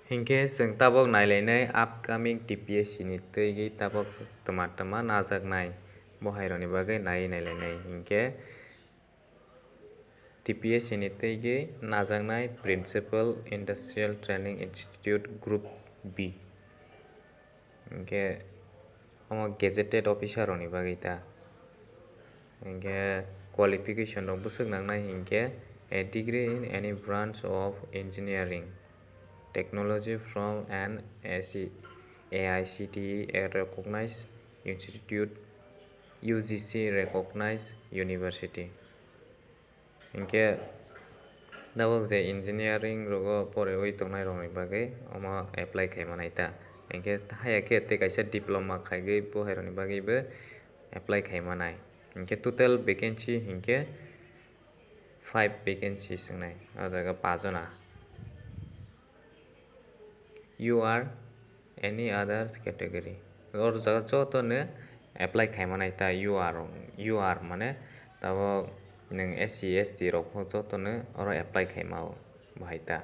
Hingke जों tabok nailai upcoming Tpsc ni tui tabok tama najaknai bohaironi bagui nailai hingke Tpsc ni tui najaknai Principal Industrial Training Institute Group B hingke omo gazetted officer rokni bagui ta hingke qualification rok bwswk nangnai hingke a degree in any branch of engineering technology from an AICTE a recognized institute UGC recognized university hingke tabok je engineering rogo poreui tongnai rokni bagui omo apply khaimanai ta hingke haya khe tei kaisa diploma khaigui bohairokni bagui bo apply khaimanai hingke total vacancy hingke 5 vacancy songnai o jaga 5 jona you are any other category o jaga joto no apply khaimanai ta you are mane tabok nung SC ST rok po joto no oro apply khaimao bahai ta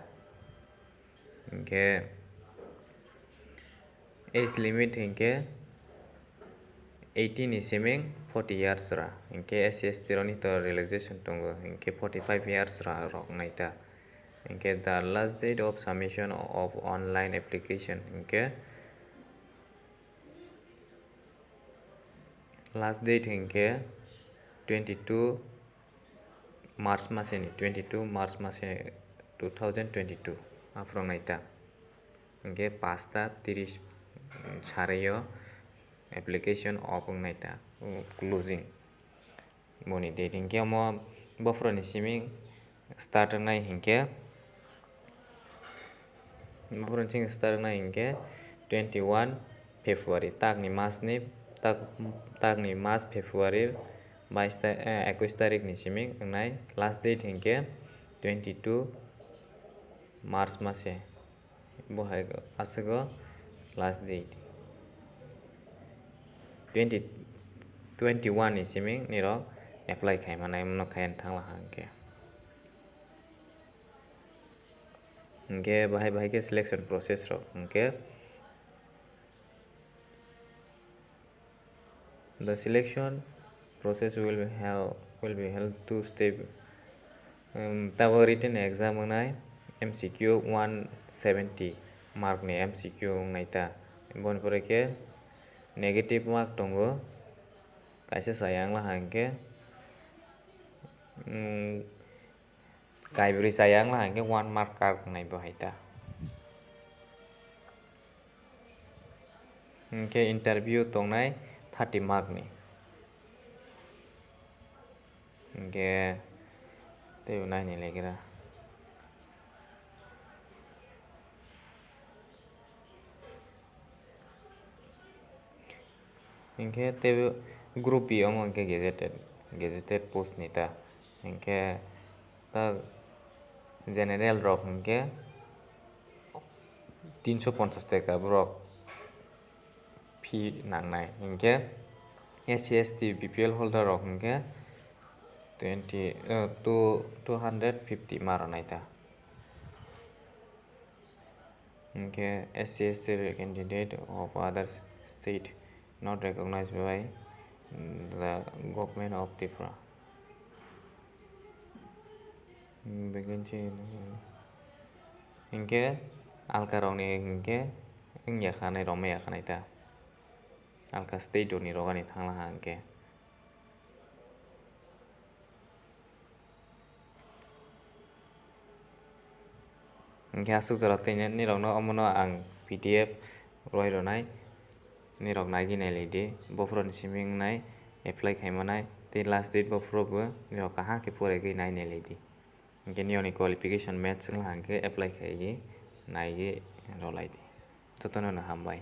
hingke age limit hingke 18 ni siming 40 years ra hingke SC ST rok ni to relaxation tongo hingke 45 years rok naita hingke the last date of submission of online application hingke last date hingke 22 March maseni 22 March mase 2022 afrok naita hingke 5:30 sarai o application open naita closing boni date hingke omo bophoroni siming start wngnai hingke bophoroni siming start wngnai hingke 21 February takni mas ni takni mas February 21 tarik ni siming wngnai last date hingke 22 March mase bohai aswk o last date 21 ni siming nirok apply khaimanai no khaina thangla hingke bahai ke selection process rok hingke the selection process will be held 2 step tabo written exam wngnai MCQ 170 mark ni MCQ wngnai ta boni pore khe negative mark tongo kaisa sayang laha hingke kaibrui sayang laha hingke 1 mark kargnai bahai ta hingke interview tongnai 30 mark ni hingke teibo naine laigra hingke teibo group B omo hingke gazetted post ni ta hingke ta general rok hingke 350 taka borok fee nangnai hingke SC ST BPL holder rok hingke 250 maro naita hingke SC ST candidate of other state not recognized by the government of Tripura hingke alka rokni hingke wngya khanai rok maiya khanai ta alka state ni rogani thanglaha hingke hingke asuk jora teine nirokno omono ang PDF rohirronai nirok naigui nailai di bophoroni siming wngnai apply khaimanai tei last date bophoro bo nirok kaham khe poraigui nailai di hingke niyoni qualification match wnglaha hingke apply khaigui naigui rolai di jotono no hambai.